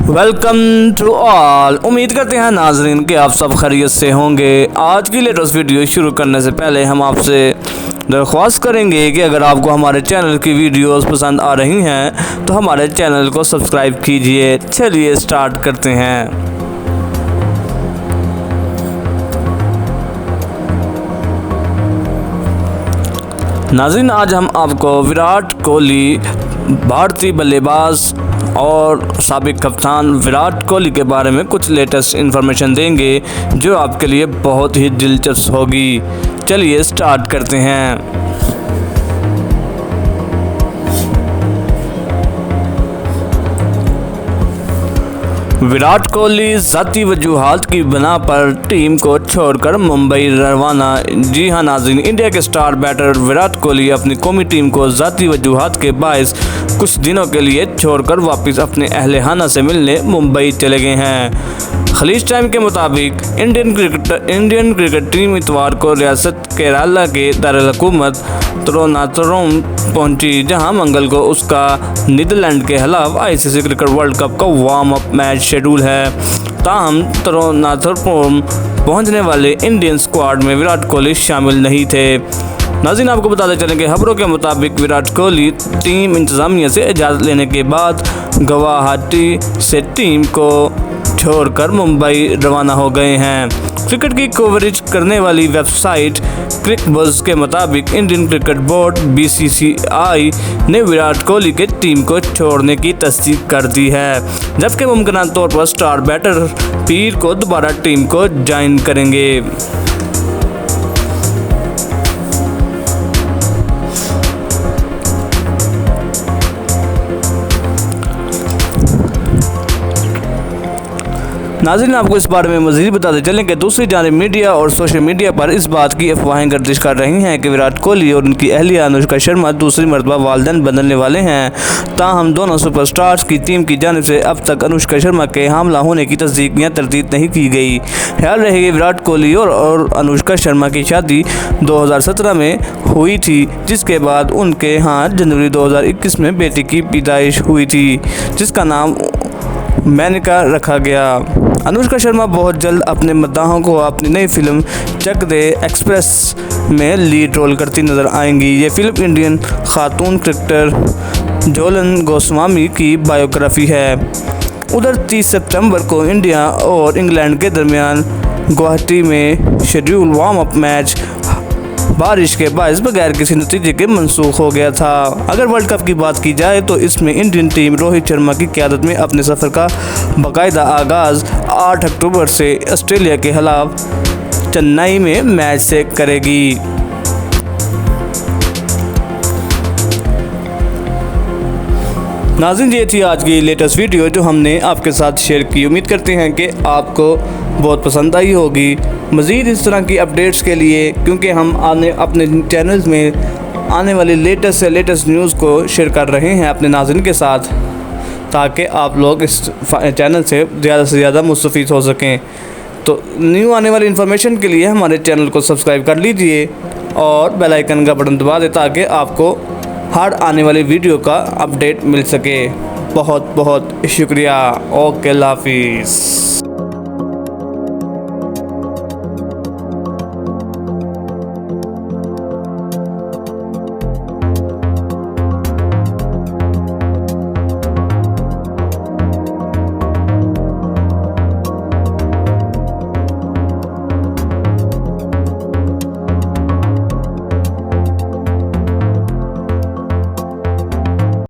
Welcome to all. उम्मीद करते हैं नाजरीन कि आप सब खैरियत से होंगे। आज की लेटेस्ट वीडियो शुरू करने से पहले हम आपसे दरख्वास्त करेंगे कि अगर आपको हमारे चैनल की वीडियोस पसंद आ रही हैं तो हमारे चैनल को सब्सक्राइब कीजिए। चलिए स्टार्ट करते हैं। नाज़रीन, आज हम आपको विराट कोहली, भारतीय बल्लेबाज और साबिक कप्तान विराट कोहली के बारे में कुछ लेटेस्ट इन्फॉर्मेशन देंगे जो आपके लिए बहुत ही दिलचस्प होगी। चलिए स्टार्ट करते हैं। विराट कोहली ज़ाती वजूहात की बिना पर टीम को छोड़कर मुंबई रवाना। जी हाँ नाज़रीन, इंडिया के स्टार बैटर विराट कोहली अपनी कौमी टीम को ज़ाती वजूहात के बायस कुछ दिनों के लिए छोड़कर वापस अपने अहले खाना से मिलने मुंबई चले गए हैं। खलीज टाइम के मुताबिक इंडियन क्रिकेट टीम इतवार को रियासत केरला के दारुल-हुकूमत तिरुवनंतपुरम पहुंची, जहां मंगल को उसका नीदरलैंड के खिलाफ आईसीसी क्रिकेट वर्ल्ड कप का वार्म अप मैच शेड्यूल है। ताहम तिरुवनंतपुरम पहुंचने वाले इंडियन स्क्वाड में विराट कोहली शामिल नहीं थे। नाज़रीन, आपको बताते चलें कि खबरों के मुताबिक विराट कोहली टीम इंतज़ामिया से इजाज़त लेने के बाद गुवाहाटी से टीम को छोड़कर मुंबई रवाना हो गए हैं। क्रिकेट की कवरेज करने वाली वेबसाइट क्रिकबज़ के मुताबिक इंडियन क्रिकेट बोर्ड बीसीसीआई ने विराट कोहली के टीम को छोड़ने की तस्दीक कर दी है, जबकि मुमकिन तौर पर स्टार बैटर पीर को दोबारा टीम को ज्वाइन करेंगे। नाज़रीन, आपको इस बारे में मज़ीद बताते चलें कि दूसरी जानिब मीडिया और सोशल मीडिया पर इस बात की अफवाहें गर्दिश कर रही हैं कि विराट कोहली और उनकी अहलिया अनुष्का शर्मा दूसरी मरतबा वालिदैन बनने वाले हैं। ताहम दोनों सुपरस्टार्स की टीम की जानिब से अब तक अनुष्का शर्मा के हामला होने की तस्दीक या तरदीद नहीं की गई। ख्याल रहे कि विराट कोहली और अनुष्का शर्मा की शादी 2017 में हुई थी, जिसके बाद उनके यहाँ जनवरी 2021 में बेटी की पैदाइश हुई थी, जिसका नाम मेनका रखा गया। अनुष्का शर्मा बहुत जल्द अपने मद्दाहों को अपनी नई फिल्म चक दे एक्सप्रेस में लीड रोल करती नजर आएंगी। ये फिल्म इंडियन खातून क्रिकेटर झोलन गोस्वामी की बायोग्राफी है। उधर 30 सितंबर को इंडिया और इंग्लैंड के दरमियान गुवाहाटी में शेड्यूल वार्म अप मैच बारिश के बायस बगैर किसी नतीजे के मनसूख हो गया था। अगर वर्ल्ड कप की बात की जाए तो इसमें इंडियन टीम रोहित शर्मा की क़यादत में अपने सफ़र का बाकायदा आगाज़ 8 अक्टूबर से ऑस्ट्रेलिया के खिलाफ चेन्नई में मैच से करेगी। नाज़रीन, ये थी आज की लेटेस्ट वीडियो जो हमने आपके साथ शेयर की। उम्मीद करते हैं कि आपको बहुत पसंद आई होगी। मज़ीद इस तरह की अपडेट्स के लिए, क्योंकि हम अपने चैनल्स में आने वाली लेटेस्ट से लेटेस्ट न्यूज़ को शेयर कर रहे हैं अपने नाज़रीन के साथ, ताकि आप लोग इस चैनल से ज़्यादा मुस्तफ़ीद हो सकें। तो न्यू आने वाली इन्फॉर्मेशन के लिए हमारे चैनल को सब्सक्राइब कर लीजिए और बेल आइकन का बटन दबा दें ताकि आपको हर आने वाली वीडियो का अपडेट मिल सके। बहुत बहुत शुक्रिया। ओके, अल्लाह हाफिज़।